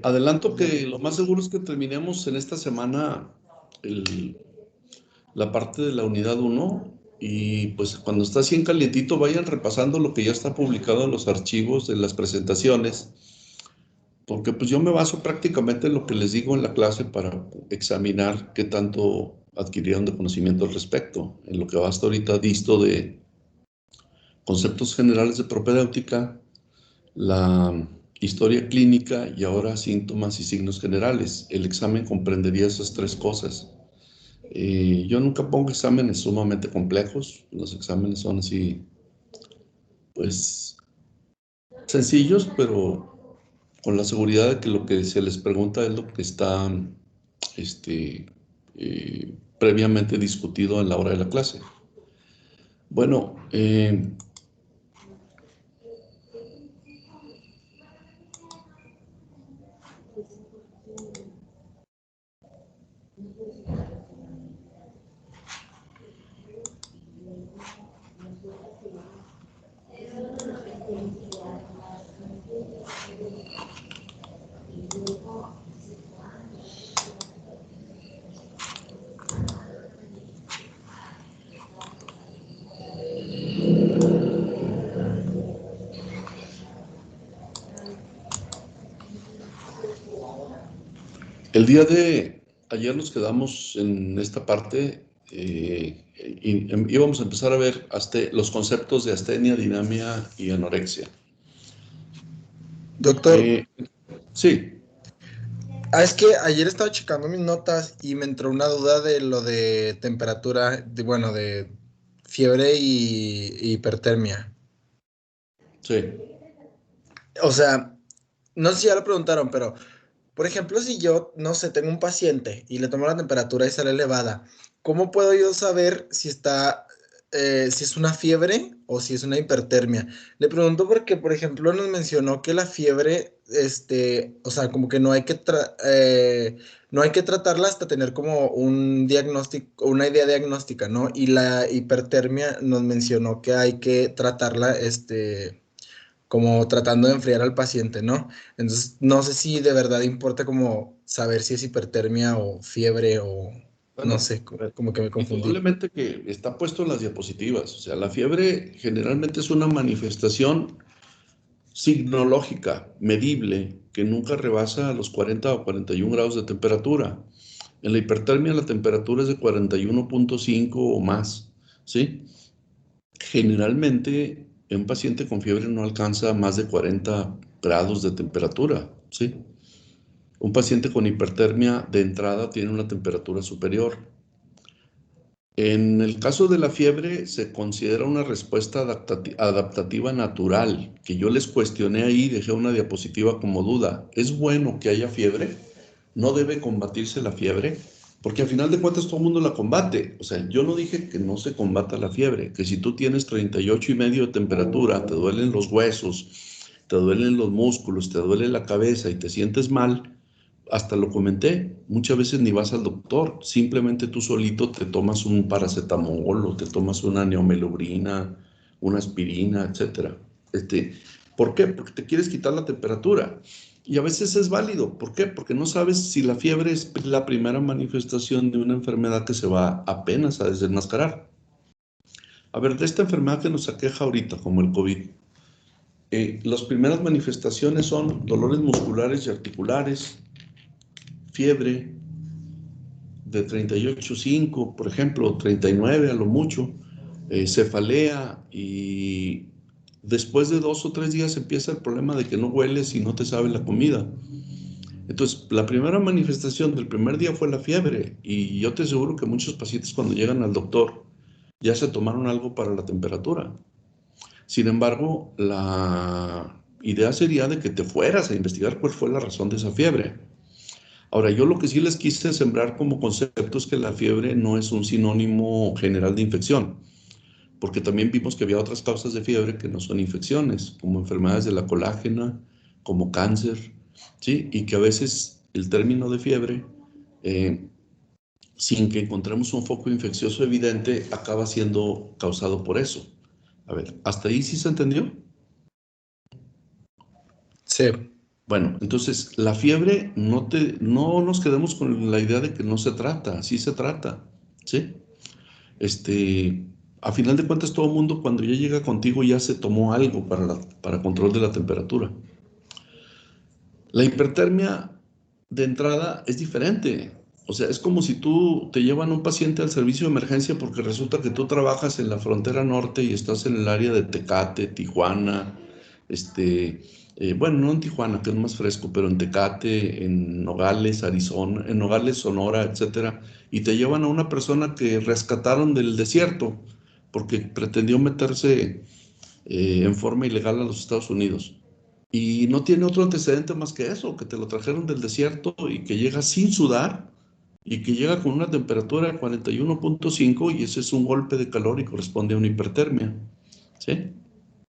Adelanto que lo más seguro es que terminemos en esta semana el- la parte de la unidad uno y pues cuando está así en calientito vayan repasando lo que ya está publicado en los archivos de las presentaciones, porque pues yo me baso prácticamente en lo que les digo en la clase para examinar qué tanto adquirieron de conocimiento al respecto, en lo que va hasta ahorita visto de conceptos generales de propedéutica, la historia clínica y ahora síntomas y signos generales. El examen comprendería esas tres cosas. Yo nunca pongo exámenes sumamente complejos. Los exámenes son así, pues, sencillos, pero con la seguridad de que lo que se les pregunta es lo que está este, previamente discutido en la hora de la clase. Bueno, el día de ayer nos quedamos en esta parte y íbamos a empezar a ver los conceptos de astenia, dinamia y anorexia. Doctor, Eh, sí, es que ayer estaba checando mis notas y me entró una duda de lo de temperatura, bueno, de fiebre y hipertermia. sí. O sea, no sé si ya lo preguntaron, pero, por ejemplo, si yo, no sé, tengo un paciente y le tomo la temperatura y sale elevada, ¿cómo puedo yo saber si si es una fiebre o si es una hipertermia? Le pregunto porque, por ejemplo, nos mencionó que la fiebre, o sea, como que no hay que tratarla hasta tener como un diagnóstico, una idea diagnóstica, ¿no? Y la hipertermia nos mencionó que hay que tratarla, como tratando de enfriar al paciente, ¿no? Entonces, no sé si de verdad importa como saber si es hipertermia o fiebre o no Bueno, sé, a ver, como que me confundí. indudablemente que está puesto en las diapositivas. O sea, la fiebre generalmente es una manifestación signológica, medible, que nunca rebasa los 40 o 41 grados de temperatura. En la hipertermia la temperatura es de 41,5 o más, ¿sí? Generalmente un paciente con fiebre no alcanza más de 40 grados de temperatura, ¿sí? Un paciente con hipertermia de entrada tiene una temperatura superior. En el caso de la fiebre se considera una respuesta adaptativa natural, que yo les cuestioné ahí, dejé una diapositiva como duda. ¿Es bueno que haya fiebre? ¿No debe combatirse la fiebre? Porque al final de cuentas todo el mundo la combate. O sea, yo no dije que no se combata la fiebre, que si tú tienes 38,5 de temperatura, te duelen los huesos, te duelen los músculos, te duele la cabeza y te sientes mal, hasta lo comenté, muchas veces ni vas al doctor, simplemente tú solito te tomas un paracetamol o te tomas una neomelubrina, una aspirina, etcétera. ¿Por qué? Porque te quieres quitar la temperatura. Y a veces es válido. ¿Por qué? Porque no sabes si la fiebre es la primera manifestación de una enfermedad que se va apenas a desenmascarar. A ver, de esta enfermedad que nos aqueja ahorita, como el COVID, las primeras manifestaciones son dolores musculares y articulares, fiebre, de 38,5, por ejemplo, 39 a lo mucho, cefalea y después de 2 o 3 días empieza el problema de que no hueles y no te sabe la comida. Entonces, la primera manifestación del primer día fue la fiebre y yo te aseguro que muchos pacientes cuando llegan al doctor ya se tomaron algo para la temperatura. Sin embargo, la idea sería de que te fueras a investigar cuál fue la razón de esa fiebre. Ahora, yo lo que sí les quise sembrar como concepto es que la fiebre no es un sinónimo general de infección, porque también vimos que había otras causas de fiebre que no son infecciones, como enfermedades de la colágena, como cáncer, ¿sí? Y que a veces el término de fiebre, eh, sin que encontremos un foco infeccioso evidente, acaba siendo causado por eso. A ver, ¿hasta ahí sí se entendió? Sí. Bueno, entonces la fiebre no nos quedemos con la idea de que no se trata, sí se trata, ¿sí? Este, a final de cuentas todo el mundo cuando ya llega contigo ya se tomó algo para control de la temperatura. La hipertermia de entrada es diferente. O sea, es como si tú te llevan un paciente al servicio de emergencia porque resulta que tú trabajas en la frontera norte y estás en el área de Tecate, Tijuana, este, bueno, no en Tijuana, que es más fresco, pero en Tecate, en Nogales, Arizona, en Nogales, Sonora, etcétera, y te llevan a una persona que rescataron del desierto porque pretendió meterse en forma ilegal a los Estados Unidos. Y no tiene otro antecedente más que eso, que te lo trajeron del desierto y que llega sin sudar y que llega con una temperatura de 41.5 y ese es un golpe de calor y corresponde a una hipertermia. ¿Sí?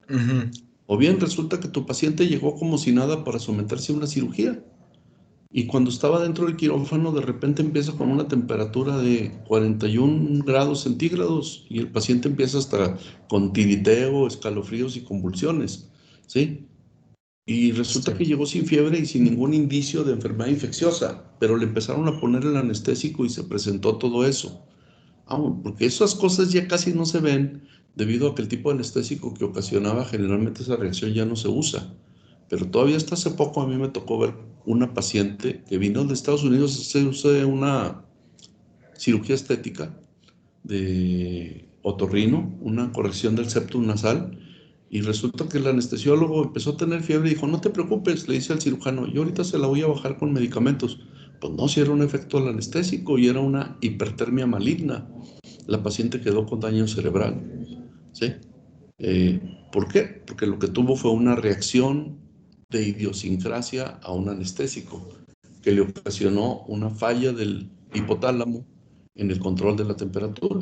Ujú. O bien resulta que tu paciente llegó como si nada para someterse a una cirugía y cuando estaba dentro del quirófano de repente empieza con una temperatura de 41 grados centígrados y el paciente empieza hasta con tiriteo, escalofríos y convulsiones. ¿Sí? Y resulta que Sí. llegó sin fiebre y sin ningún indicio de enfermedad infecciosa, pero le empezaron a poner el anestésico y se presentó todo eso. Porque esas cosas ya casi no se ven debido a que el tipo de anestésico que ocasionaba generalmente esa reacción ya no se usa. Pero todavía hasta hace poco a mí me tocó ver una paciente que vino de Estados Unidos a hacerse una cirugía estética de otorrino, una corrección del septum nasal, y resulta que el anestesiólogo empezó a tener fiebre y dijo, no te preocupes, le dice al cirujano, yo ahorita se la voy a bajar con medicamentos. Pues no, si era un efecto del anestésico y era una hipertermia maligna. La paciente quedó con daño cerebral, ¿sí? ¿Por qué? Porque lo que tuvo fue una reacción de idiosincrasia a un anestésico que le ocasionó una falla del hipotálamo en el control de la temperatura.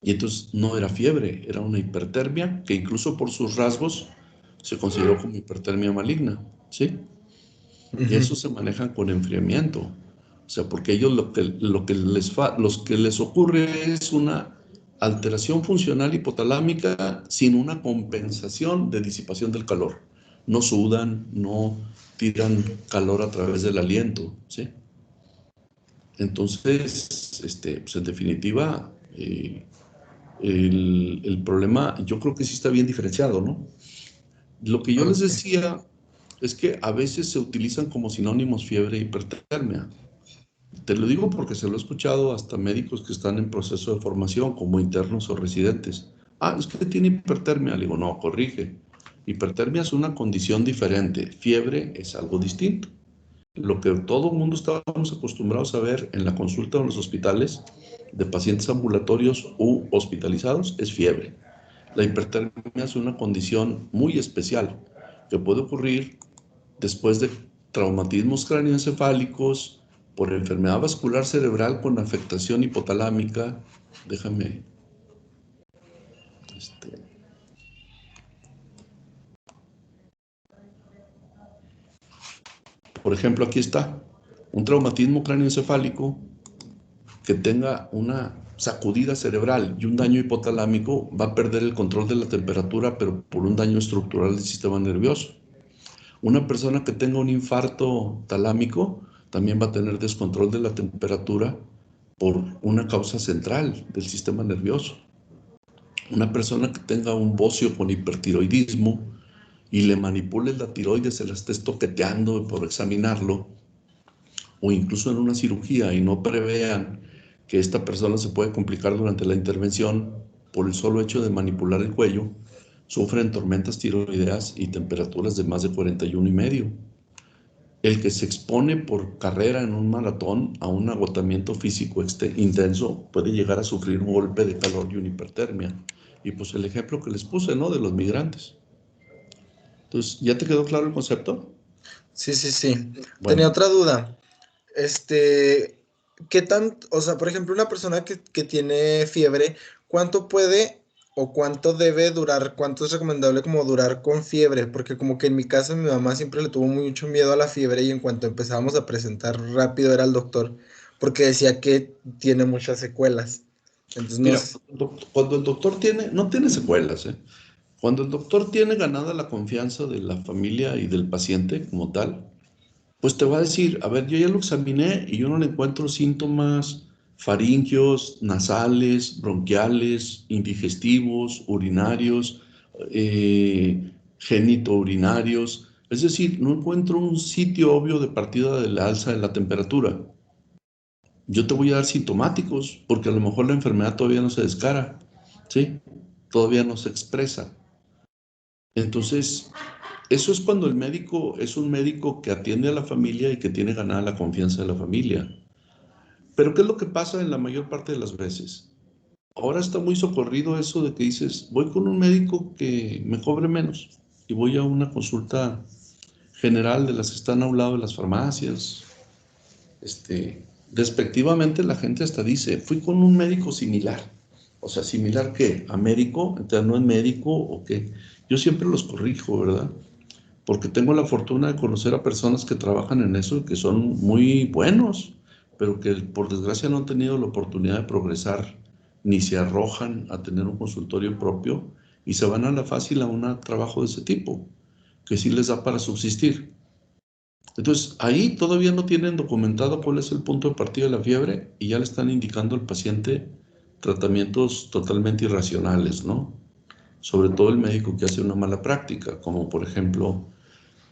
Y entonces no era fiebre, era una hipertermia que incluso por sus rasgos se consideró como hipertermia maligna, ¿sí? Y Ujú. eso se maneja con enfriamiento. O sea, porque ellos los que les ocurre es una alteración funcional hipotalámica sin una compensación de disipación del calor. No sudan, no tiran calor a través del aliento, ¿sí? Entonces, pues en definitiva, el problema yo creo que sí está bien diferenciado, ¿no? Lo que yo les Ok. decía es que a veces se utilizan como sinónimos fiebre e hipertermia. Te lo digo porque se lo he escuchado hasta médicos que están en proceso de formación, como internos o residentes. Es que tiene hipertermia. Le digo, no, corrige. Hipertermia es una condición diferente. Fiebre es algo distinto. Lo que todo el mundo estábamos acostumbrados a ver en la consulta en los hospitales de pacientes ambulatorios u hospitalizados es fiebre. La hipertermia es una condición muy especial que puede ocurrir después de traumatismos cráneoencefálicos, por enfermedad vascular cerebral con afectación hipotalámica. Déjame, este, por ejemplo, aquí está, un traumatismo cráneoencefálico que tenga una sacudida cerebral y un daño hipotalámico va a perder el control de la temperatura, pero por un daño estructural del sistema nervioso. Una persona que tenga un infarto talámico también va a tener descontrol de la temperatura por una causa central del sistema nervioso. Una persona que tenga un bocio con hipertiroidismo y le manipule la tiroides, se la estés toqueteando por examinarlo, o incluso en una cirugía y no prevean que esta persona se puede complicar durante la intervención por el solo hecho de manipular el cuello, sufren tormentas tiroideas y temperaturas de más de 41,5. El que se expone por carrera en un maratón a un agotamiento físico intenso puede llegar a sufrir un golpe de calor y una hipertermia. Y pues el ejemplo que les puse, ¿no? De los migrantes. Entonces, ¿ya te quedó claro el concepto? Sí, sí, sí. Tenía Bueno, otra duda. Este, ¿Qué tan, o sea, por ejemplo, una persona que tiene fiebre, cuánto puede o cuánto debe durar, cuánto es recomendable como durar con fiebre? Porque como que en mi casa mi mamá siempre le tuvo mucho miedo a la fiebre y en cuanto empezábamos a presentar rápido era el doctor, porque decía que tiene muchas secuelas. Entonces no mira, sé. cuando el doctor no tiene secuelas, ¿eh? Cuando el doctor tiene ganada la confianza de la familia y del paciente como tal, pues te va a decir, a ver, yo ya lo examiné y yo no le encuentro síntomas faringios, nasales, bronquiales, indigestivos, urinarios, genitourinarios. Es decir, no encuentro un sitio obvio de partida de la alza de la temperatura. Yo te voy a dar sintomáticos, porque a lo mejor la enfermedad todavía no se descara, ¿sí? Todavía no se expresa. Entonces, eso es cuando el médico es un médico que atiende a la familia y que tiene ganada la confianza de la familia. Pero ¿qué es lo que pasa en la mayor parte de las veces? Ahora está muy socorrido eso de que dices, voy con un médico que me cobre menos y voy a una consulta general de las que están a un lado de las farmacias. Despectivamente la gente hasta dice, fui con un médico similar. O sea, ¿similar qué? ¿A médico? Entonces, ¿no es médico o qué? Yo siempre los corrijo, ¿verdad? Porque tengo la fortuna de conocer a personas que trabajan en eso y que son muy buenos, pero que por desgracia no han tenido la oportunidad de progresar, ni se arrojan a tener un consultorio propio y se van a la fácil a un trabajo de ese tipo, que sí les da para subsistir. Entonces, ahí todavía no tienen documentado cuál es el punto de partida de la fiebre y ya le están indicando al paciente tratamientos totalmente irracionales, ¿no? Sobre todo el médico que hace una mala práctica, como por ejemplo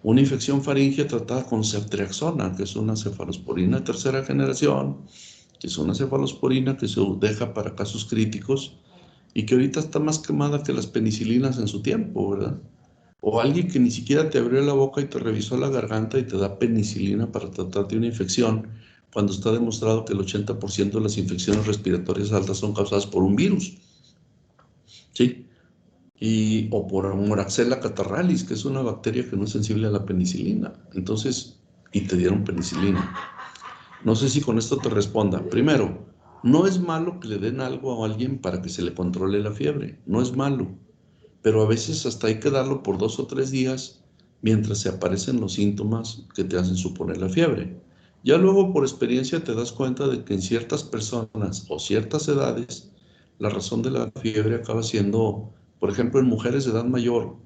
una infección faríngea tratada con ceftriaxona, que es una cefalosporina de tercera generación, que es una cefalosporina que se deja para casos críticos y que ahorita está más quemada que las penicilinas en su tiempo, ¿verdad? O alguien que ni siquiera te abrió la boca y te revisó la garganta y te da penicilina para tratarte una infección, cuando está demostrado que el 80% de las infecciones respiratorias altas son causadas por un virus, ¿sí? O por Moraxella catarrhalis, que es una bacteria que no es sensible a la penicilina. Entonces, y te dieron penicilina. No sé si con esto te responda. Primero, no es malo que le den algo a alguien para que se le controle la fiebre. No es malo. Pero a veces hasta hay que darlo por 2 o 3 días mientras se aparecen los síntomas que te hacen suponer la fiebre. Ya luego por experiencia te das cuenta de que en ciertas personas o ciertas edades la razón de la fiebre acaba siendo, por ejemplo, en mujeres de edad mayor,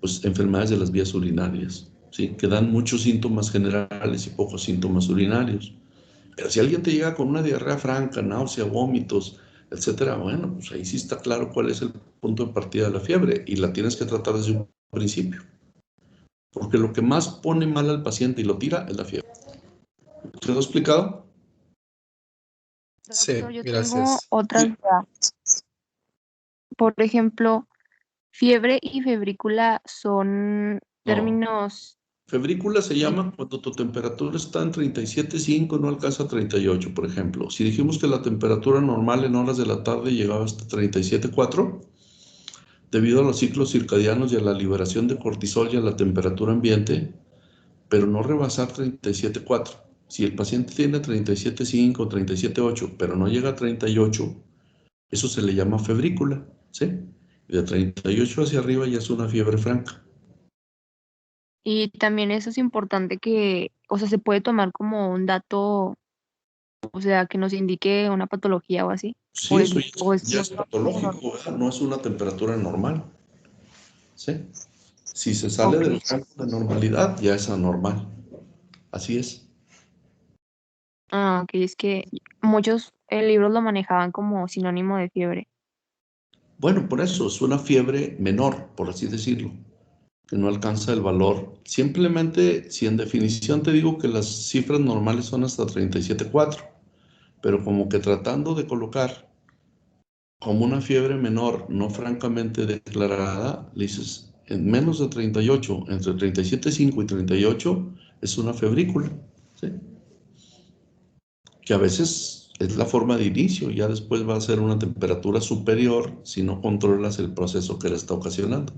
pues enfermedades de las vías urinarias, ¿sí? Que dan muchos síntomas generales y pocos síntomas urinarios. Pero si alguien te llega con una diarrea franca, náusea, vómitos, etcétera, bueno, pues ahí sí está claro cuál es el punto de partida de la fiebre y la tienes que tratar desde un principio. Porque lo que más pone mal al paciente y lo tira es la fiebre. ¿Quedó explicado? Sí, Doctor, yo tengo gracias. otra duda. Por ejemplo, fiebre y febrícula son No. términos. Febrícula se di- llama cuando tu temperatura está en 37,5, no alcanza 38, por ejemplo. Si dijimos que la temperatura normal en horas de la tarde llegaba hasta 37,4, debido a los ciclos circadianos y a la liberación de cortisol y a la temperatura ambiente, pero no rebasar 37,4. Si el paciente tiene 37,5 o 37,8, pero no llega a 38, eso se le llama febrícula, ¿sí? Y de 38 hacia arriba ya es una fiebre franca. Y también eso es importante que, o sea, se puede tomar como un dato, o sea, que nos indique una patología o así. Sí, eso ya O es, es ya es como patológico, ¿verdad? No es una temperatura normal, ¿sí? Si se sale ok. del rango de normalidad, ya es anormal. Así es. Ah, ok, es que muchos libros lo manejaban como sinónimo de fiebre. Bueno, por eso es una fiebre menor, por así decirlo, que no alcanza el valor. Simplemente, si en definición te digo que las cifras normales son hasta 37,4, pero como que tratando de colocar como una fiebre menor no francamente declarada, le dices, en menos de 38, entre 37,5 y 38, es una febrícula, ¿sí? Que a veces es la forma de inicio, ya después va a ser una temperatura superior si no controlas el proceso que la está ocasionando.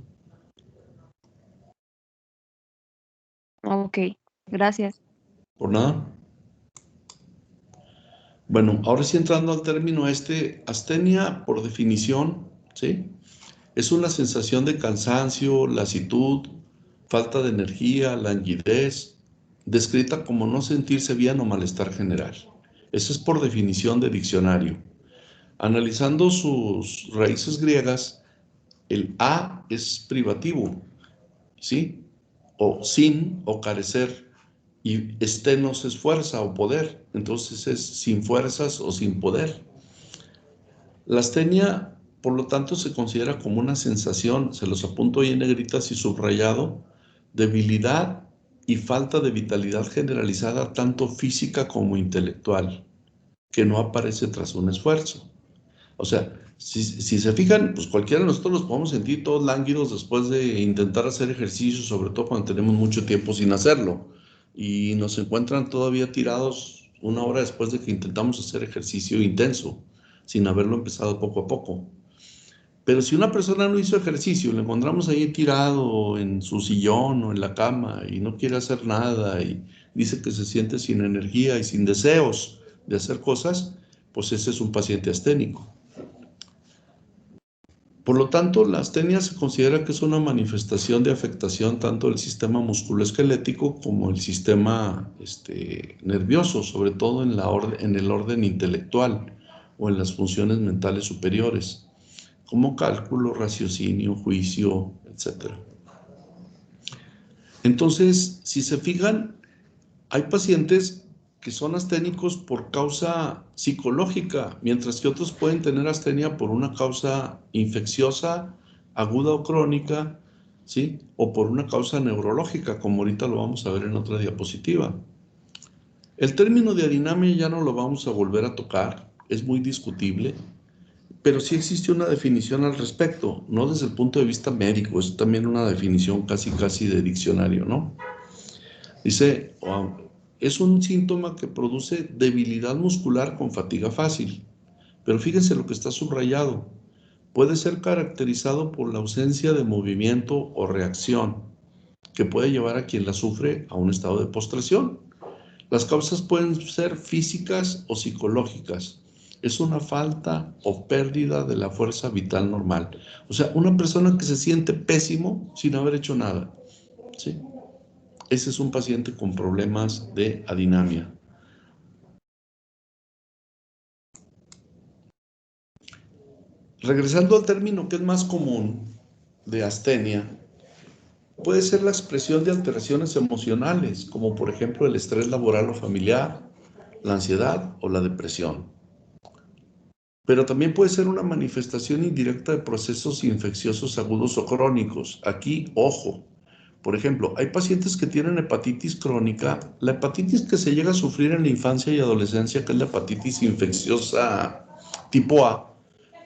Ok, gracias. ¿Por nada? Bueno, ahora sí entrando al término astenia por definición, ¿sí? Es una sensación de cansancio, lasitud, falta de energía, languidez, descrita como no sentirse bien o malestar general. Eso es por definición de diccionario. Analizando sus raíces griegas, El a es privativo, ¿sí? O sin o carecer. Y estenos es fuerza o poder. Entonces es sin fuerzas o sin poder. La astenia, por lo tanto, se considera como una sensación, se los apunto ahí en negritas y subrayado, debilidad y falta de vitalidad generalizada, tanto física como intelectual, que no aparece tras un esfuerzo. O sea, si se fijan, pues cualquiera de nosotros los podemos sentir todos lánguidos después de intentar hacer ejercicio, sobre todo cuando tenemos mucho tiempo sin hacerlo, y nos encuentran todavía tirados una hora después de que intentamos hacer ejercicio intenso, sin haberlo empezado poco a poco. Pero si una persona no hizo ejercicio, lo encontramos ahí tirado en su sillón o en la cama y no quiere hacer nada y dice que se siente sin energía y sin deseos de hacer cosas, pues ese es un paciente asténico. Por lo tanto, la astenia se considera que es una manifestación de afectación tanto del sistema musculoesquelético como el sistema nervioso, sobre todo en el orden intelectual o en las funciones mentales superiores, como cálculo, raciocinio, juicio, etc. Entonces, si se fijan, hay pacientes que son asténicos por causa psicológica, mientras que otros pueden tener astenia por una causa infecciosa, aguda o crónica, ¿sí? O por una causa neurológica, como ahorita lo vamos a ver en otra diapositiva. El término de adinamia ya no lo vamos a volver a tocar, es muy discutible, pero sí existe una definición al respecto, no desde el punto de vista médico, es también una definición casi de diccionario, ¿no? Dice, es un síntoma que produce debilidad muscular con fatiga fácil. Pero fíjense lo que está subrayado. Puede ser caracterizado por la ausencia de movimiento o reacción, que puede llevar a quien la sufre a un estado de postración. Las causas pueden ser físicas o psicológicas. Es una falta o pérdida de la fuerza vital normal. O sea, una persona que se siente pésimo sin haber hecho nada, ¿sí? Ese es un paciente con problemas de adinamia. Regresando al término que es más común de astenia, puede ser la expresión de alteraciones emocionales, como por ejemplo el estrés laboral o familiar, la ansiedad o la depresión. Pero también puede ser una manifestación indirecta de procesos infecciosos agudos o crónicos. Aquí, ojo, por ejemplo, hay pacientes que tienen hepatitis crónica. La hepatitis que se llega a sufrir en la infancia y adolescencia, que es la hepatitis infecciosa tipo A,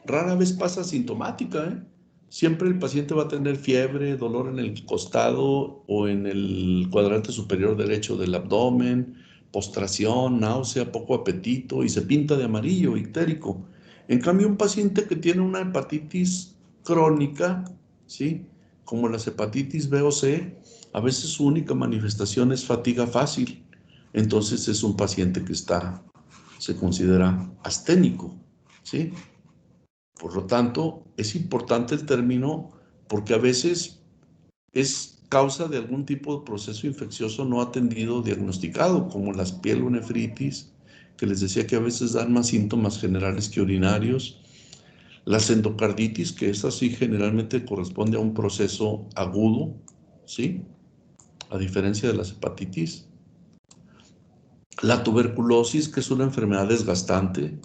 rara vez pasa sintomática, ¿eh? Siempre el paciente va a tener fiebre, dolor en el costado o en el cuadrante superior derecho del abdomen, postración, náusea, poco apetito y se pinta de amarillo, ictérico. En cambio, un paciente que tiene una hepatitis crónica, ¿sí? Como las hepatitis B o C, a veces su única manifestación es fatiga fácil. Entonces es un paciente que se considera asténico, ¿sí? Por lo tanto, es importante el término porque a veces es causa de algún tipo de proceso infeccioso no atendido o diagnosticado, como las pielonefritis, que les decía que a veces dan más síntomas generales que urinarios, las endocarditis, que esa sí generalmente corresponde a un proceso agudo, ¿sí? A diferencia de las hepatitis. La tuberculosis, que es una enfermedad desgastante,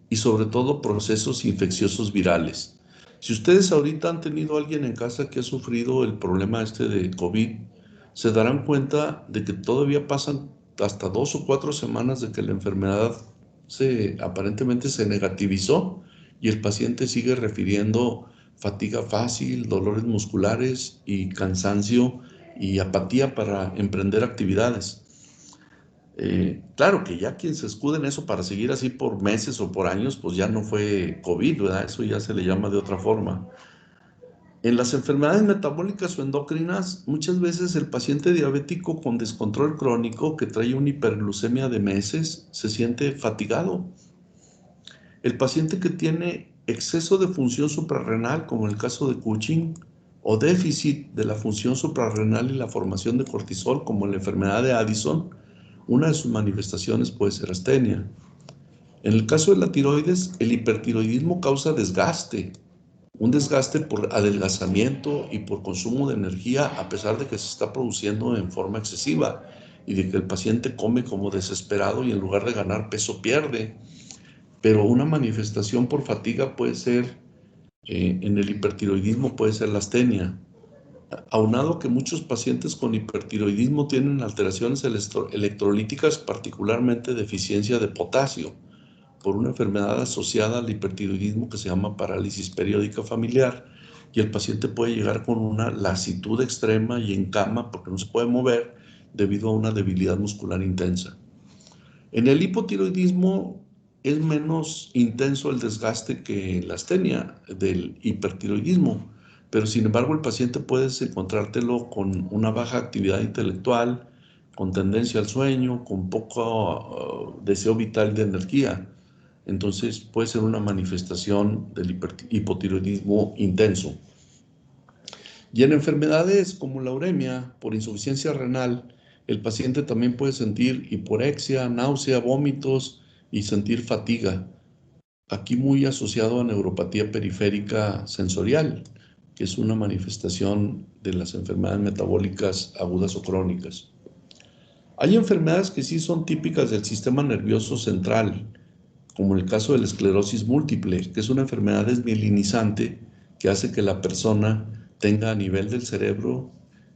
y sobre todo procesos infecciosos virales. Si ustedes ahorita han tenido a alguien en casa que ha sufrido el problema de COVID, se darán cuenta de que todavía pasan hasta 2 o 4 semanas de que la enfermedad aparentemente se negativizó y el paciente sigue refiriendo fatiga fácil, dolores musculares y cansancio y apatía para emprender actividades. Claro que ya quien se escude en eso para seguir así por meses o por años, pues ya no fue COVID, ¿verdad? Eso ya se le llama de otra forma. En las enfermedades metabólicas o endocrinas, muchas veces el paciente diabético con descontrol crónico que trae una hiperglucemia de meses se siente fatigado. El paciente que tiene exceso de función suprarrenal, como el caso de Cushing, o déficit de la función suprarrenal y la formación de cortisol, como en la enfermedad de Addison, una de sus manifestaciones puede ser astenia. En el caso de la tiroides, el hipertiroidismo causa desgaste Un desgaste por adelgazamiento y por consumo de energía, a pesar de que se está produciendo en forma excesiva y de que el paciente come como desesperado y en lugar de ganar peso pierde. Pero una manifestación por fatiga puede ser, en el hipertiroidismo puede ser la astenia. Aunado que muchos pacientes con hipertiroidismo tienen alteraciones electrolíticas, particularmente deficiencia de potasio, por una enfermedad asociada al hipertiroidismo que se llama parálisis periódica familiar, y el paciente puede llegar con una lasitud extrema y en cama porque no se puede mover debido a una debilidad muscular intensa. En el hipotiroidismo es menos intenso el desgaste que en la astenia del hipertiroidismo, pero sin embargo el paciente puedes encontrártelo con una baja actividad intelectual, con tendencia al sueño, con poco deseo vital de energía. Entonces puede ser una manifestación del hipotiroidismo intenso. Y en enfermedades como la uremia por insuficiencia renal, el paciente también puede sentir hiporexia, náusea, vómitos y sentir fatiga. Aquí muy asociado a neuropatía periférica sensorial, que es una manifestación de las enfermedades metabólicas agudas o crónicas. Hay enfermedades que sí son típicas del sistema nervioso central, como el caso de la esclerosis múltiple, que es una enfermedad desmielinizante que hace que la persona tenga a nivel del cerebro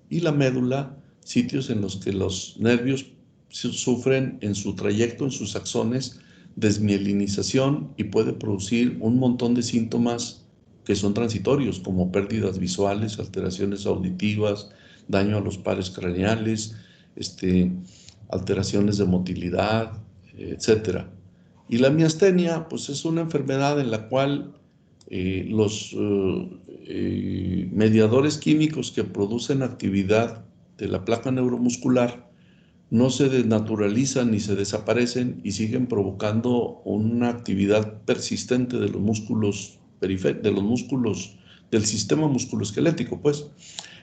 y la médula sitios en los que los nervios sufren en su trayecto, en sus axones, desmielinización y puede producir un montón de síntomas que son transitorios, como pérdidas visuales, alteraciones auditivas, daño a los pares craneales, alteraciones de motilidad, etcétera. Y la miastenia, pues es una enfermedad en la cual los mediadores químicos que producen actividad de la placa neuromuscular no se desnaturalizan ni se desaparecen y siguen provocando una actividad persistente de los músculos de los músculos del sistema musculoesquelético, pues.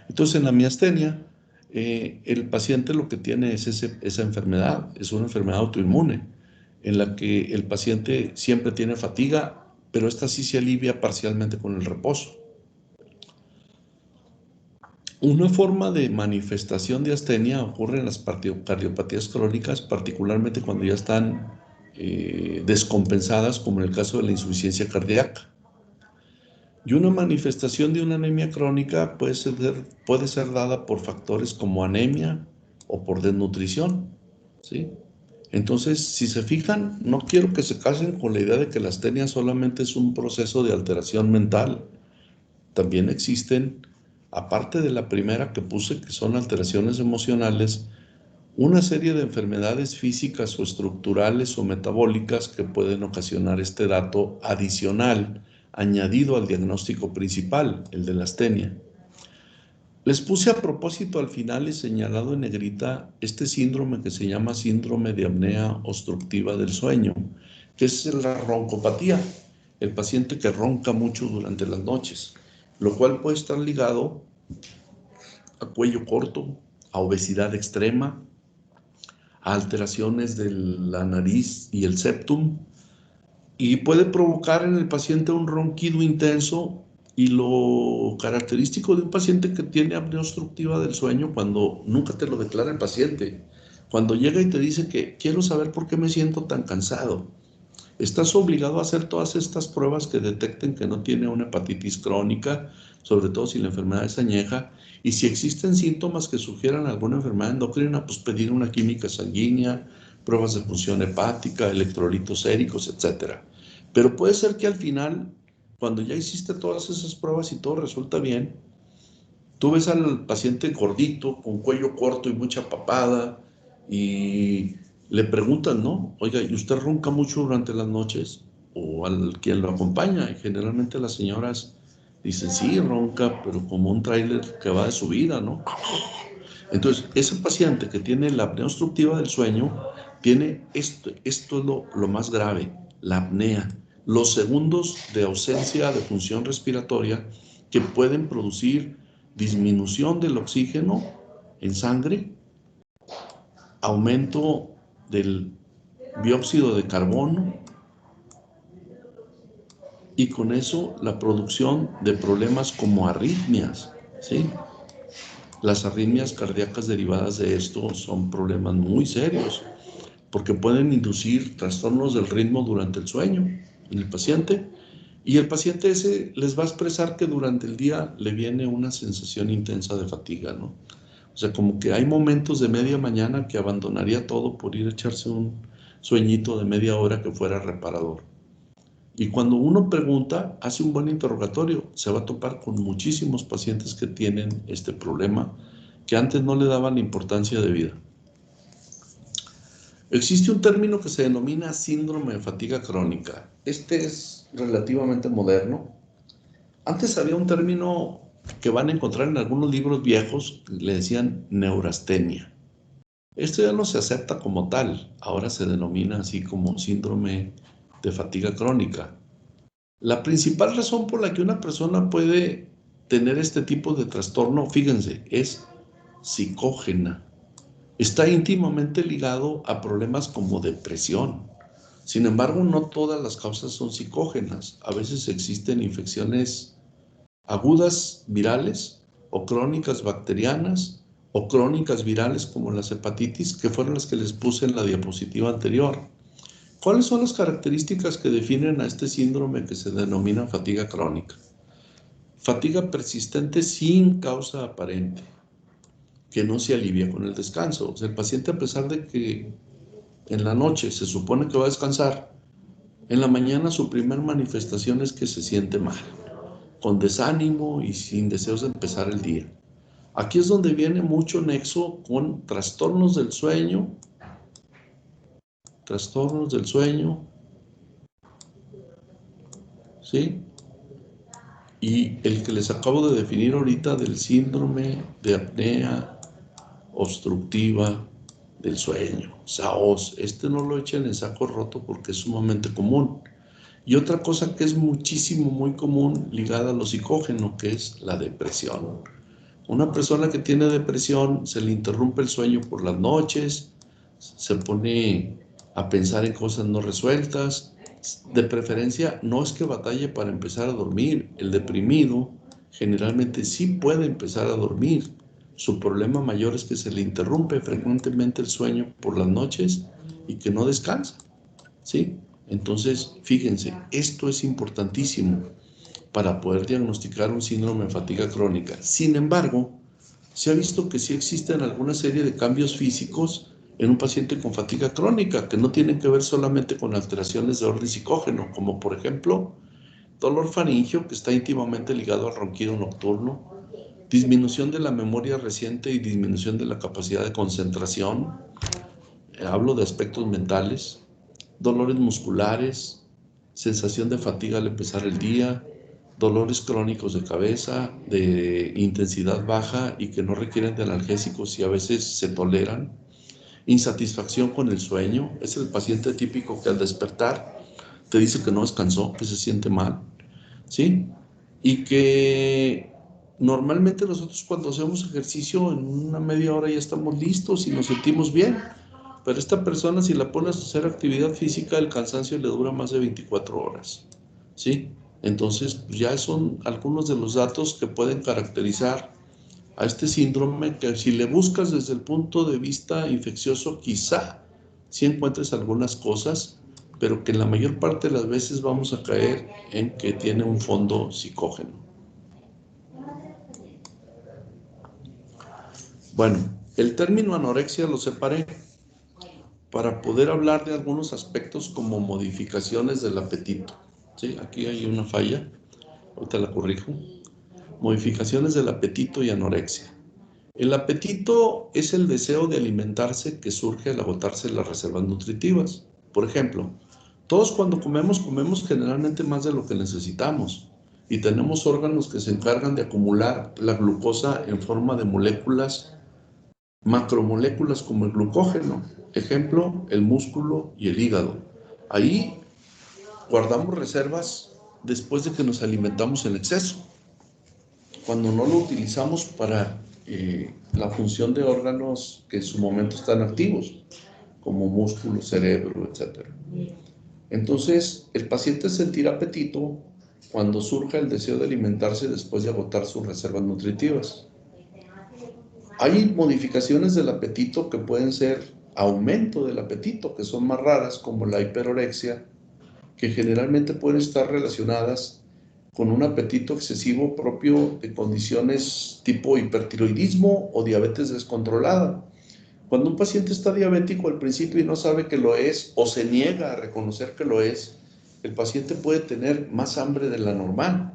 Entonces, en la miastenia, el paciente lo que tiene es esa enfermedad, es una enfermedad autoinmune, en la que el paciente siempre tiene fatiga, pero esta sí se alivia parcialmente con el reposo. Una forma de manifestación de astenia ocurre en las cardiopatías crónicas, particularmente cuando ya están descompensadas, como en el caso de la insuficiencia cardíaca. Y una manifestación de una anemia crónica puede ser dada por factores como anemia o por desnutrición, ¿sí? Entonces, si se fijan, no quiero que se casen con la idea de que la astenia solamente es un proceso de alteración mental. También existen, aparte de la primera que puse, que son alteraciones emocionales, una serie de enfermedades físicas o estructurales o metabólicas que pueden ocasionar este dato adicional añadido al diagnóstico principal, el de la astenia. Les puse a propósito al final y señalado en negrita este síndrome que se llama síndrome de apnea obstructiva del sueño, que es la roncopatía, el paciente que ronca mucho durante las noches, lo cual puede estar ligado a cuello corto, a obesidad extrema, a alteraciones de la nariz y el septum, y puede provocar en el paciente un ronquido intenso. Y lo característico de un paciente que tiene apnea obstructiva del sueño, cuando nunca te lo declara el paciente, cuando llega y te dice que quiero saber por qué me siento tan cansado, estás obligado a hacer todas estas pruebas que detecten que no tiene una hepatitis crónica, sobre todo si la enfermedad es añeja, y si existen síntomas que sugieran alguna enfermedad endocrina, pues pedir una química sanguínea, pruebas de función hepática, electrolitos séricos, etc. Pero puede ser que al final, cuando ya hiciste todas esas pruebas y todo resulta bien, tú ves al paciente gordito, con cuello corto y mucha papada, y le preguntan, ¿no? Oiga, ¿y usted ronca mucho durante las noches? O al quien lo acompaña, y generalmente las señoras dicen, sí, ronca, pero como un tráiler que va de subida, ¿no? Entonces, ese paciente que tiene la apnea obstructiva del sueño, tiene esto es lo más grave, la apnea, los segundos de ausencia de función respiratoria que pueden producir disminución del oxígeno en sangre, aumento del dióxido de carbono, y con eso la producción de problemas como arritmias, ¿sí? Las arritmias cardíacas derivadas de esto son problemas muy serios, porque pueden inducir trastornos del ritmo durante el sueño en el paciente, y el paciente ese les va a expresar que durante el día le viene una sensación intensa de fatiga, ¿no? O sea, como que hay momentos de media mañana que abandonaría todo por ir a echarse un sueñito de media hora que fuera reparador. Y cuando uno pregunta, hace un buen interrogatorio, se va a topar con muchísimos pacientes que tienen este problema que antes no le daban importancia de vida. Existe un término que se denomina síndrome de fatiga crónica. Este es relativamente moderno. Antes había un término que van a encontrar en algunos libros viejos, le decían neurastenia. Esto ya no se acepta como tal, ahora se denomina así como síndrome de fatiga crónica. La principal razón por la que una persona puede tener este tipo de trastorno, fíjense, es psicógena. Está íntimamente ligado a problemas como depresión. Sin embargo, no todas las causas son psicógenas. A veces existen infecciones agudas virales o crónicas bacterianas o crónicas virales como las hepatitis, que fueron las que les puse en la diapositiva anterior. ¿Cuáles son las características que definen a este síndrome que se denomina fatiga crónica? Fatiga persistente sin causa aparente, que no se alivia con el descanso. O sea, el paciente, a pesar de que en la noche se supone que va a descansar, en la mañana su primer manifestación es que se siente mal, con desánimo y sin deseos de empezar el día. Aquí es donde viene mucho nexo con trastornos del sueño, ¿sí? Y el que les acabo de definir ahorita del síndrome de apnea obstructiva del sueño, SAOS. Este no lo echen en saco roto porque es sumamente común. Y otra cosa que es muchísimo, muy común ligada a lo psicógeno, que es la depresión. Una persona que tiene depresión se le interrumpe el sueño por las noches, se pone a pensar en cosas no resueltas. De preferencia, no es que batalle para empezar a dormir. El deprimido generalmente sí puede empezar a dormir. Su problema mayor es que se le interrumpe frecuentemente el sueño por las noches y que no descansa, ¿sí? Entonces, fíjense, esto es importantísimo para poder diagnosticar un síndrome de fatiga crónica. Sin embargo, se ha visto que sí existen alguna serie de cambios físicos en un paciente con fatiga crónica que no tienen que ver solamente con alteraciones de orden psicógeno, como por ejemplo dolor faríngeo, que está íntimamente ligado al ronquido nocturno, disminución de la memoria reciente y disminución de la capacidad de concentración, hablo de aspectos mentales, dolores musculares, sensación de fatiga al empezar el día, dolores crónicos de cabeza, de intensidad baja y que no requieren de analgésicos y a veces se toleran, insatisfacción con el sueño, es el paciente típico que al despertar te dice que no descansó, que se siente mal, ¿sí? Y que normalmente nosotros cuando hacemos ejercicio en una media hora ya estamos listos y nos sentimos bien, pero esta persona, si la pones a hacer actividad física, el cansancio le dura más de 24 horas, ¿sí? Entonces, ya son algunos de los datos que pueden caracterizar a este síndrome, que si le buscas desde el punto de vista infeccioso, quizá sí encuentres algunas cosas, pero que en la mayor parte de las veces vamos a caer en que tiene un fondo psicógeno. Bueno, el término anorexia lo separé para poder hablar de algunos aspectos como modificaciones del apetito. ¿Sí? Aquí hay una falla, ahorita la corrijo. Modificaciones del apetito y anorexia. El apetito es el deseo de alimentarse que surge al agotarse las reservas nutritivas. Por ejemplo, todos cuando comemos, comemos generalmente más de lo que necesitamos y tenemos órganos que se encargan de acumular la glucosa en forma de moléculas, macromoléculas como el glucógeno. Ejemplo, el músculo y el hígado. Ahí guardamos reservas después de que nos alimentamos en exceso. Cuando no lo utilizamos para la función de órganos que en su momento están activos, como músculo, cerebro, etc. Entonces, el paciente sentirá apetito cuando surja el deseo de alimentarse después de agotar sus reservas nutritivas. Hay modificaciones del apetito que pueden ser aumento del apetito, que son más raras, como la hiperorexia, que generalmente pueden estar relacionadas con un apetito excesivo propio de condiciones tipo hipertiroidismo o diabetes descontrolada. Cuando un paciente está diabético al principio y no sabe que lo es o se niega a reconocer que lo es, el paciente puede tener más hambre de la normal,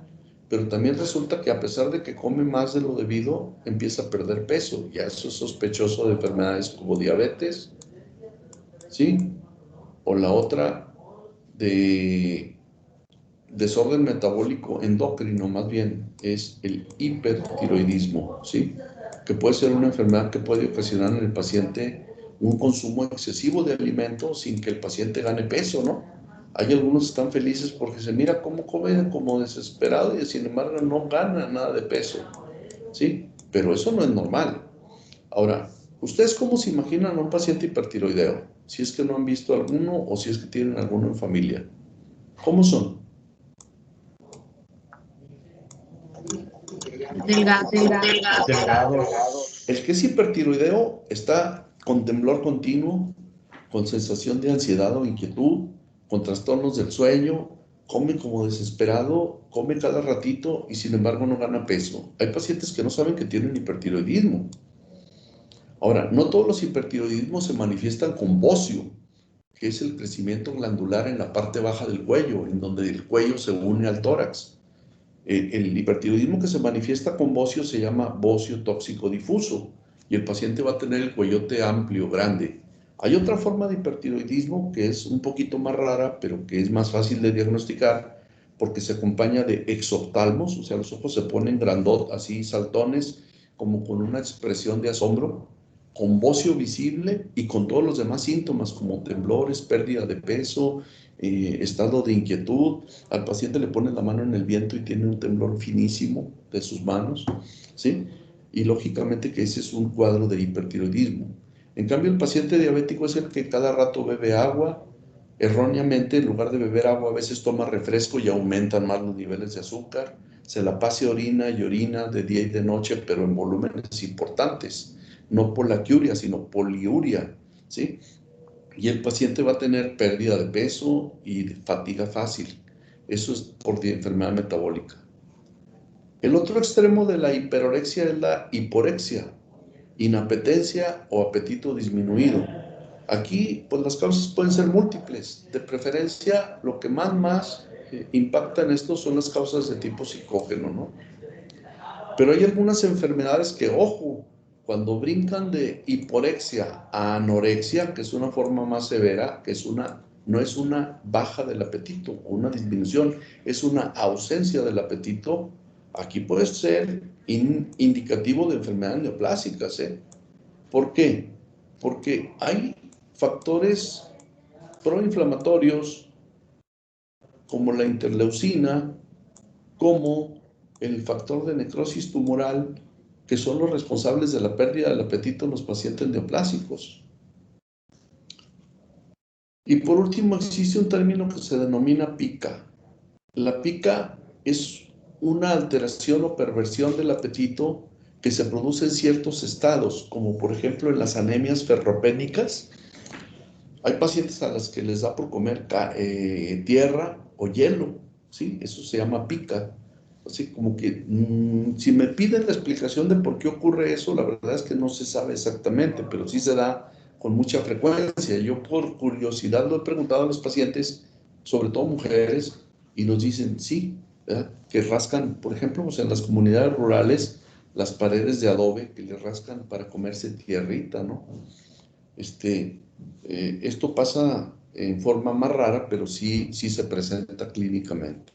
pero también resulta que a pesar de que come más de lo debido, empieza a perder peso. Ya eso es sospechoso de enfermedades como diabetes, ¿sí? O la otra de desorden metabólico endocrino, más bien, es el hipertiroidismo, ¿sí? Que puede ser una enfermedad que puede ocasionar en el paciente un consumo excesivo de alimentos sin que el paciente gane peso, ¿no? Hay algunos que están felices porque se mira cómo come como desesperado y sin embargo no gana nada de peso, ¿sí? Pero eso no es normal. Ahora, ¿ustedes cómo se imaginan a un paciente hipertiroideo? Si es que no han visto alguno o si es que tienen alguno en familia. ¿Cómo son? Delgados. Delgados. El que es hipertiroideo está con temblor continuo, con sensación de ansiedad o inquietud, con trastornos del sueño, come como desesperado, come cada ratito y sin embargo no gana peso. Hay pacientes que no saben que tienen hipertiroidismo. Ahora, no todos los hipertiroidismos se manifiestan con bocio, que es el crecimiento glandular en la parte baja del cuello, en donde el cuello se une al tórax. El hipertiroidismo que se manifiesta con bocio se llama bocio tóxico difuso y el paciente va a tener el cuellote amplio, grande. Hay otra forma de hipertiroidismo que es un poquito más rara, pero que es más fácil de diagnosticar porque se acompaña de exoftalmos, o sea, los ojos se ponen grandot, así saltones, como con una expresión de asombro, con bocio visible y con todos los demás síntomas como temblores, pérdida de peso, estado de inquietud. Al paciente le ponen la mano en el viento y tiene un temblor finísimo de sus manos, ¿sí? Y lógicamente que ese es un cuadro de hipertiroidismo. En cambio, el paciente diabético es el que cada rato bebe agua, erróneamente, en lugar de beber agua, a veces toma refresco y aumentan más los niveles de azúcar, se la pase orina y orina de día y de noche, pero en volúmenes importantes, no polaquiuria, sino poliuria, ¿sí? Y el paciente va a tener pérdida de peso y fatiga fácil. Eso es por enfermedad metabólica. El otro extremo de la hiperorexia es la hiporexia, inapetencia o apetito disminuido. Aquí, pues las causas pueden ser múltiples. De preferencia, lo que más impacta en esto son las causas de tipo psicógeno, ¿no? Pero hay algunas enfermedades que, ojo, cuando brincan de hiporexia a anorexia, que es una forma más severa, no es una baja del apetito o una disminución, es una ausencia del apetito, aquí puede ser indicativo de enfermedades neoplásicas, ¿eh? ¿Por qué? Porque hay factores proinflamatorios como la interleucina, como el factor de necrosis tumoral, que son los responsables de la pérdida del apetito en los pacientes neoplásicos. Y por último, existe un término que se denomina pica. La pica es una alteración o perversión del apetito que se produce en ciertos estados, como por ejemplo en las anemias ferropénicas. Hay pacientes a las que les da por comer tierra o hielo, ¿sí? Eso se llama pica. Así como que si me piden la explicación de por qué ocurre eso, la verdad es que no se sabe exactamente, pero sí se da con mucha frecuencia. Yo por curiosidad lo he preguntado a los pacientes, sobre todo mujeres, y nos dicen sí, ¿verdad? Que rascan, por ejemplo, pues en las comunidades rurales, las paredes de adobe que le rascan para comerse tierrita, ¿no? Esto pasa en forma más rara, pero sí se presenta clínicamente.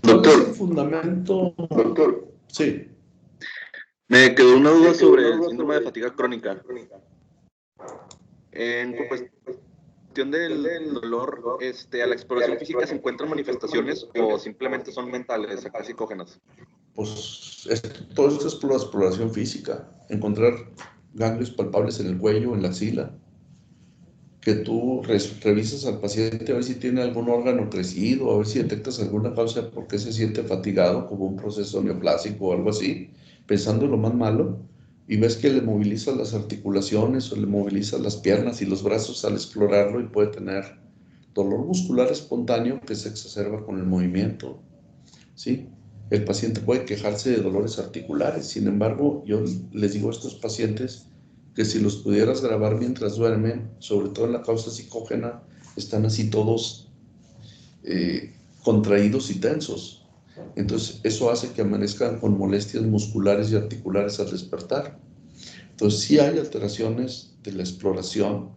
¿Cuál es el fundamento? Doctor, Sí. me quedó una duda sobre el síndrome de fatiga crónica. En cuestión del dolor, ¿a la exploración física se encuentran manifestaciones o simplemente son mentales, acá psicógenas? Pues todo esto es exploración física, encontrar ganglios palpables en el cuello, en la axila, que tú revisas al paciente a ver si tiene algún órgano crecido, a ver si detectas alguna causa de por qué se siente fatigado, como un proceso neoplásico o algo así, pensando en lo más malo, y ves que le movilizas las articulaciones o le movilizas las piernas y los brazos al explorarlo y puede tener dolor muscular espontáneo que se exacerba con el movimiento, ¿sí? El paciente puede quejarse de dolores articulares, sin embargo, yo les digo a estos pacientes que si los pudieras grabar mientras duermen, sobre todo en la causa psicógena, están así todos contraídos y tensos. Entonces, eso hace que amanezcan con molestias musculares y articulares al despertar. Entonces, sí hay alteraciones de la exploración,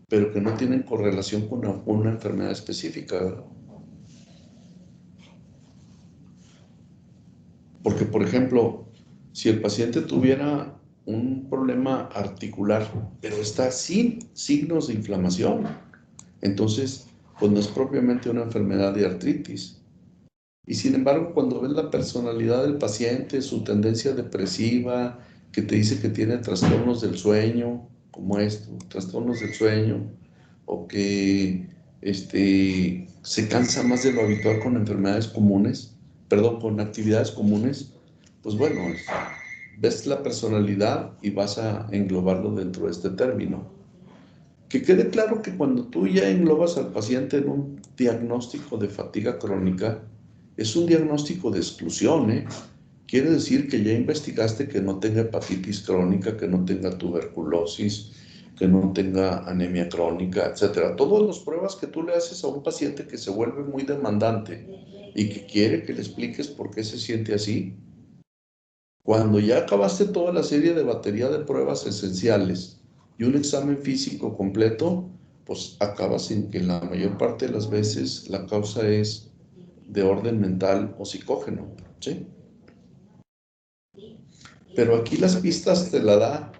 pero que no tienen correlación con una enfermedad específica, ¿verdad? Porque, por ejemplo, si el paciente tuviera un problema articular, pero está sin signos de inflamación, entonces, pues no es propiamente una enfermedad de artritis. Y sin embargo, cuando ves la personalidad del paciente, su tendencia depresiva, que te dice que tiene trastornos del sueño, como esto, trastornos del sueño, o que se cansa más de lo habitual con enfermedades comunes, perdón, con actividades comunes, pues bueno, ves la personalidad y vas a englobarlo dentro de este término. Que quede claro que cuando tú ya englobas al paciente en un diagnóstico de fatiga crónica, es un diagnóstico de exclusión, ¿eh? Quiere decir que ya investigaste que no tenga hepatitis crónica, que no tenga tuberculosis, que no tenga anemia crónica, etc. Todas las pruebas que tú le haces a un paciente que se vuelve muy demandante y que quiere que le expliques por qué se siente así, cuando ya acabaste toda la serie de batería de pruebas esenciales y un examen físico completo, pues acabas en que la mayor parte de las veces la causa es de orden mental o psicógeno, ¿sí? Pero aquí las pistas te la da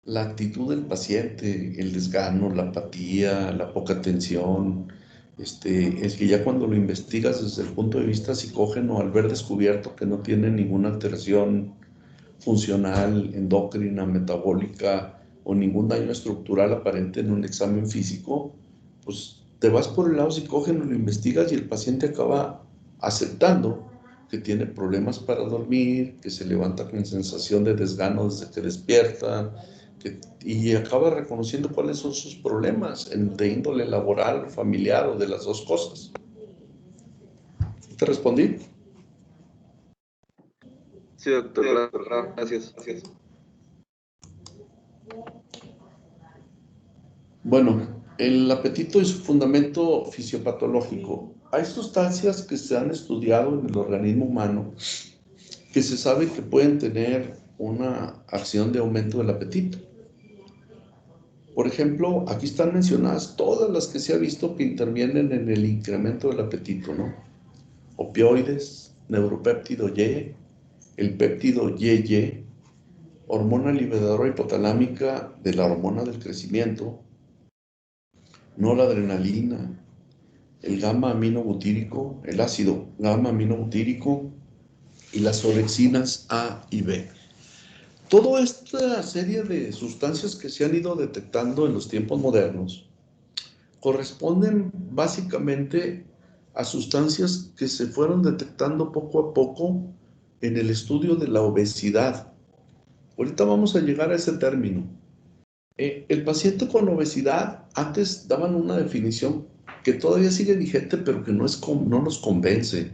la actitud del paciente, el desgano, la apatía, la poca atención. Es que ya cuando lo investigas desde el punto de vista psicógeno, al ver descubierto que no tiene ninguna alteración funcional, endocrina, metabólica o ningún daño estructural aparente en un examen físico, pues te vas por el lado psicógeno, lo investigas y el paciente acaba aceptando que tiene problemas para dormir, que se levanta con sensación de desgano desde que despierta, y acaba reconociendo cuáles son sus problemas de índole laboral, familiar o de las dos cosas. ¿Te respondí? Sí, doctor, gracias. Bueno, el apetito y su fundamento fisiopatológico. Hay sustancias que se han estudiado en el organismo humano que se sabe que pueden tener una acción de aumento del apetito. Por ejemplo, aquí están mencionadas todas las que se ha visto que intervienen en el incremento del apetito, ¿no? Opioides, neuropéptido Y, el péptido YY, hormona liberadora hipotalámica de la hormona del crecimiento, noradrenalina, el gamma aminobutírico, el ácido gamma aminobutírico y las orexinas A y B. Toda esta serie de sustancias que se han ido detectando en los tiempos modernos corresponden básicamente a sustancias que se fueron detectando poco a poco en el estudio de la obesidad. Ahorita vamos a llegar a ese término. El paciente con obesidad, antes daban una definición que todavía sigue vigente, pero que no nos convence.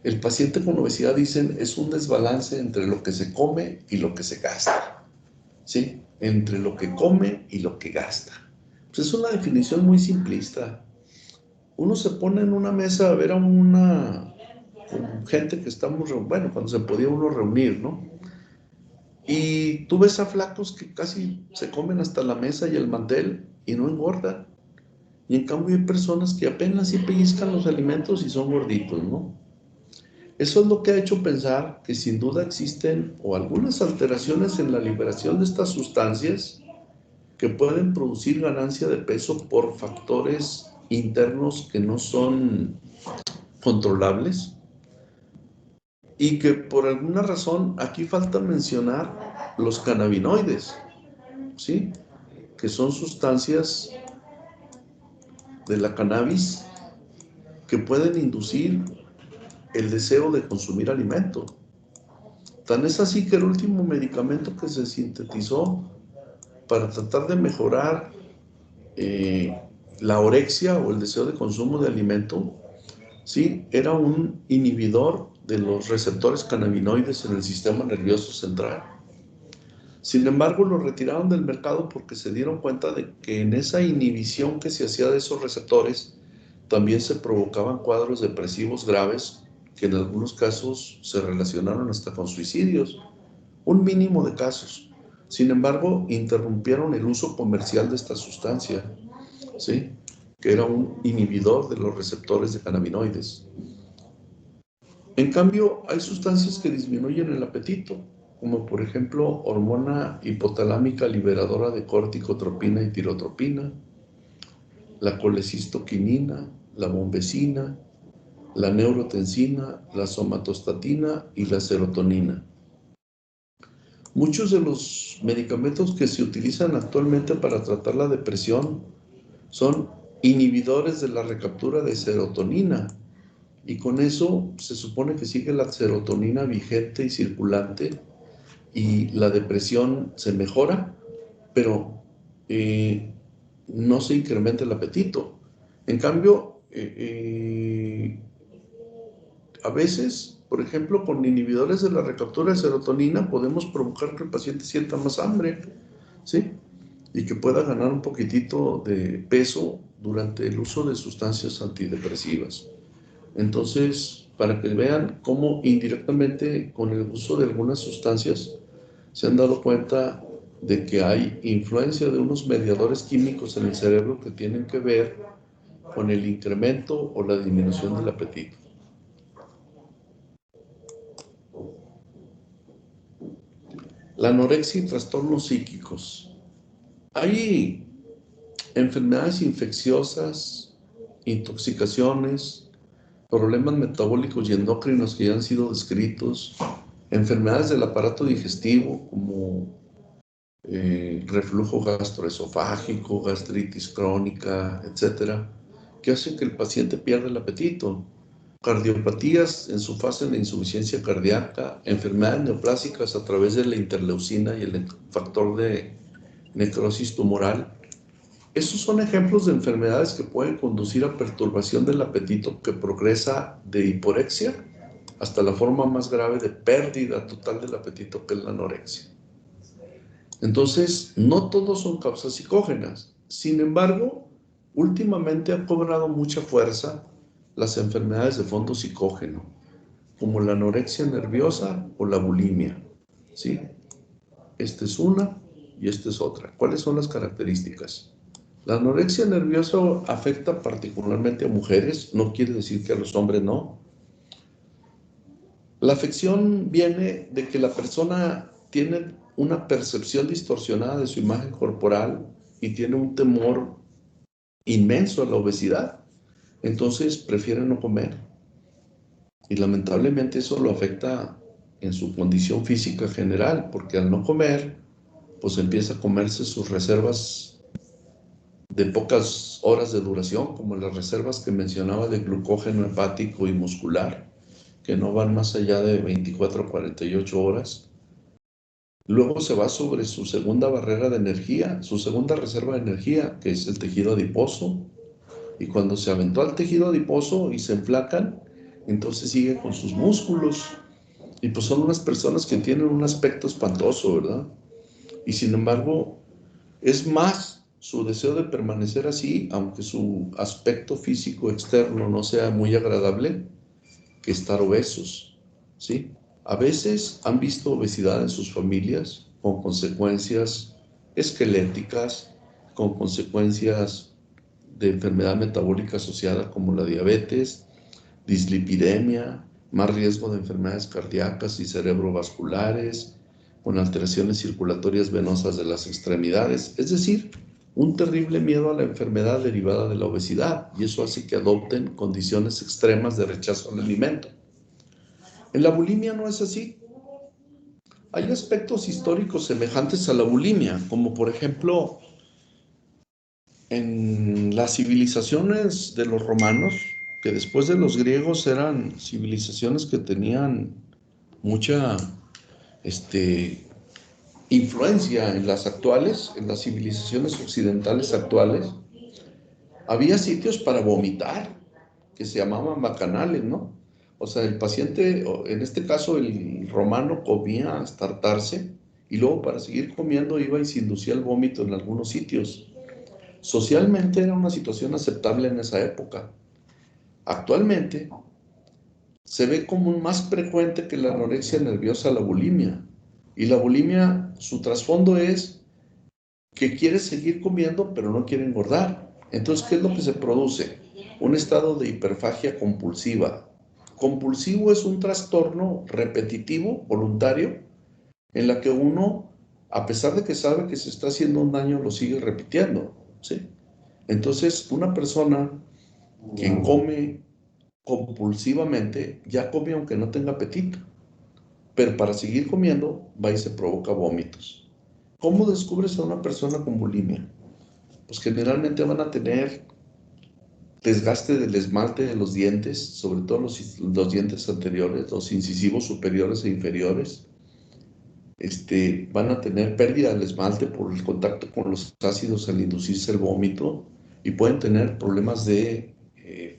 El paciente con obesidad, dicen, es un desbalance entre lo que se come y lo que se gasta, ¿sí? Entre lo que come y lo que gasta. Pues es una definición muy simplista. Uno se pone en una mesa a ver a con gente que estamos, bueno, cuando se podía uno reunir, ¿no? Y tú ves a flacos que casi se comen hasta la mesa y el mantel y no engordan. Y en cambio hay personas que apenas sí pellizcan los alimentos y son gorditos, ¿no? Eso es lo que ha hecho pensar que sin duda existen o algunas alteraciones en la liberación de estas sustancias que pueden producir ganancia de peso por factores internos que no son controlables y que por alguna razón aquí falta mencionar los cannabinoides, ¿sí? Que son sustancias de la cannabis que pueden inducir el deseo de consumir alimento. Tan es así que el último medicamento que se sintetizó para tratar de mejorar la orexia o el deseo de consumo de alimento, sí, era un inhibidor de los receptores cannabinoides en el sistema nervioso central. Sin embargo, lo retiraron del mercado porque se dieron cuenta de que en esa inhibición que se hacía de esos receptores también se provocaban cuadros depresivos graves que en algunos casos se relacionaron hasta con suicidios, un mínimo de casos. Sin embargo, interrumpieron el uso comercial de esta sustancia, ¿sí?, que era un inhibidor de los receptores de cannabinoides. En cambio, hay sustancias que disminuyen el apetito, como por ejemplo hormona hipotalámica liberadora de corticotropina y tirotropina, la colecistoquinina, la bombecina, la neurotensina, la somatostatina y la serotonina. Muchos de los medicamentos que se utilizan actualmente para tratar la depresión son inhibidores de la recaptura de serotonina, y con eso se supone que sigue la serotonina vigente y circulante y la depresión se mejora, pero no se incrementa el apetito. En cambio, a veces, por ejemplo, con inhibidores de la recaptura de serotonina podemos provocar que el paciente sienta más hambre, ¿sí?, y que pueda ganar un poquitito de peso durante el uso de sustancias antidepresivas. Entonces, para que vean cómo indirectamente con el uso de algunas sustancias se han dado cuenta de que hay influencia de unos mediadores químicos en el cerebro que tienen que ver con el incremento o la disminución del apetito. La anorexia y trastornos psíquicos. Hay enfermedades infecciosas, intoxicaciones, problemas metabólicos y endocrinos que ya han sido descritos, enfermedades del aparato digestivo como reflujo gastroesofágico, gastritis crónica, etcétera, que hacen que el paciente pierda el apetito. Cardiopatías en su fase de insuficiencia cardíaca, enfermedades neoplásicas a través de la interleucina y el factor de necrosis tumoral. Estos son ejemplos de enfermedades que pueden conducir a perturbación del apetito que progresa de hiporexia hasta la forma más grave de pérdida total del apetito, que es la anorexia. Entonces, no todos son causas psicógenas. Sin embargo, últimamente han cobrado mucha fuerza las enfermedades de fondo psicógeno, como la anorexia nerviosa o la bulimia, ¿sí? Esta es una y esta es otra. ¿Cuáles son las características? La anorexia nerviosa afecta particularmente a mujeres, no quiere decir que a los hombres no. La afección viene de que la persona tiene una percepción distorsionada de su imagen corporal y tiene un temor inmenso a la obesidad. Entonces prefiere no comer. Y lamentablemente eso lo afecta en su condición física general, porque al no comer, pues empieza a comerse sus reservas de pocas horas de duración, como las reservas que mencionaba de glucógeno hepático y muscular, que no van más allá de 24 a 48 horas. Luego se va sobre su segunda barrera de energía, su segunda reserva de energía, que es el tejido adiposo. Y cuando se aventó al tejido adiposo y se enflacan, entonces sigue con sus músculos. Y pues son unas personas que tienen un aspecto espantoso, ¿verdad? Y sin embargo, es más su deseo de permanecer así, aunque su aspecto físico externo no sea muy agradable, que estar obesos, ¿sí? A veces han visto obesidad en sus familias con consecuencias esqueléticas, con consecuencias de enfermedad metabólica asociada como la diabetes, dislipidemia, más riesgo de enfermedades cardíacas y cerebrovasculares, con alteraciones circulatorias venosas de las extremidades, es decir, un terrible miedo a la enfermedad derivada de la obesidad, y eso hace que adopten condiciones extremas de rechazo al alimento. En la bulimia no es así. Hay aspectos históricos semejantes a la bulimia, como por ejemplo En las civilizaciones de los romanos, que después de los griegos eran civilizaciones que tenían mucha influencia en las actuales, en las civilizaciones occidentales actuales, había sitios para vomitar, que se llamaban bacanales, ¿no? O sea, el paciente, en este caso el romano, comía hasta hartarse y luego para seguir comiendo iba y se inducía el vómito en algunos sitios. Socialmente era una situación aceptable en esa época. Actualmente se ve como más frecuente que la anorexia nerviosa la bulimia. Y la bulimia, su trasfondo es que quiere seguir comiendo pero no quiere engordar. Entonces, ¿qué es lo que se produce? Un estado de hiperfagia compulsiva. Compulsivo es un trastorno repetitivo, voluntario, en la que uno, a pesar de que sabe que se está haciendo un daño, lo sigue repitiendo, ¿sí? Entonces, una persona que come compulsivamente ya come aunque no tenga apetito, pero para seguir comiendo va y se provoca vómitos. ¿Cómo descubres a una persona con bulimia? Pues generalmente van a tener desgaste del esmalte de los dientes, sobre todo los dientes anteriores, los incisivos superiores e inferiores. Van a tener pérdida del esmalte por el contacto con los ácidos al inducirse el vómito y pueden tener problemas de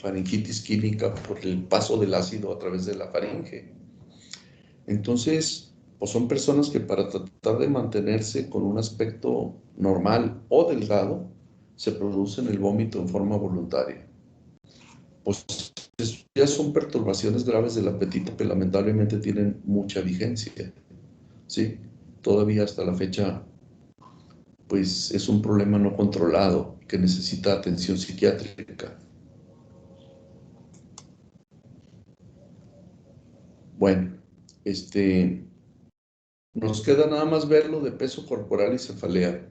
faringitis química por el paso del ácido a través de la faringe. Entonces, pues son personas que para tratar de mantenerse con un aspecto normal o delgado, se producen el vómito en forma voluntaria. Pues ya son perturbaciones graves del apetito que lamentablemente tienen mucha vigencia, ¿sí? Todavía hasta la fecha, pues es un problema no controlado que necesita atención psiquiátrica. Bueno, nos queda nada más verlo de peso corporal y cefalea.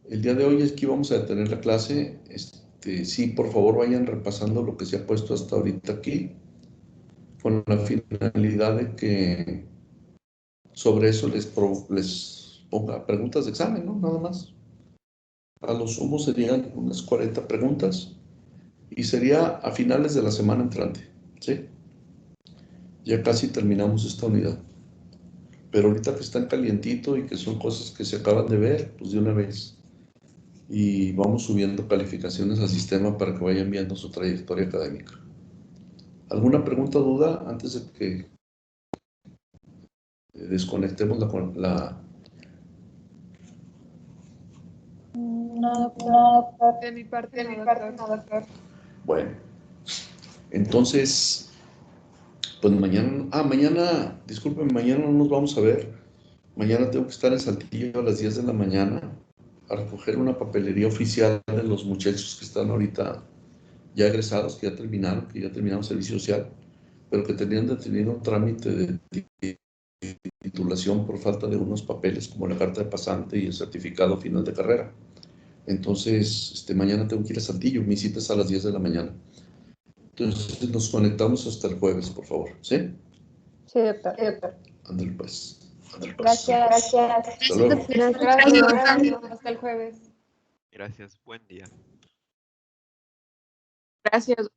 El día de hoy es que vamos a detener la clase. Sí, por favor vayan repasando lo que se ha puesto hasta ahorita aquí, con la finalidad de que sobre eso les ponga preguntas de examen, ¿no? Nada más. A lo sumo serían unas 40 preguntas y sería a finales de la semana entrante, ¿sí? Ya casi terminamos esta unidad. Pero ahorita que están calientito y que son cosas que se acaban de ver, pues de una vez. Y vamos subiendo calificaciones al sistema para que vayan viendo su trayectoria académica. ¿Alguna pregunta o duda antes de que desconectemos la... No, De mi parte, no, doctor. Bueno, entonces, pues mañana, disculpen, mañana no nos vamos a ver. Mañana tengo que estar en Saltillo a las 10 de la mañana a recoger una papelería oficial de los muchachos que están ahorita ya egresados, que ya terminaron servicio social, pero que tenían detenido un trámite de titulación por falta de unos papeles como la carta de pasante y el certificado final de carrera. Entonces, mañana tengo que ir a Saltillo, mi cita es a las 10 de la mañana. Entonces, nos conectamos hasta el jueves, por favor, ¿sí? Sí, doctor. Ándale pues. Gracias. Hasta luego. Gracias. Hasta el jueves. Gracias, buen día. Gracias.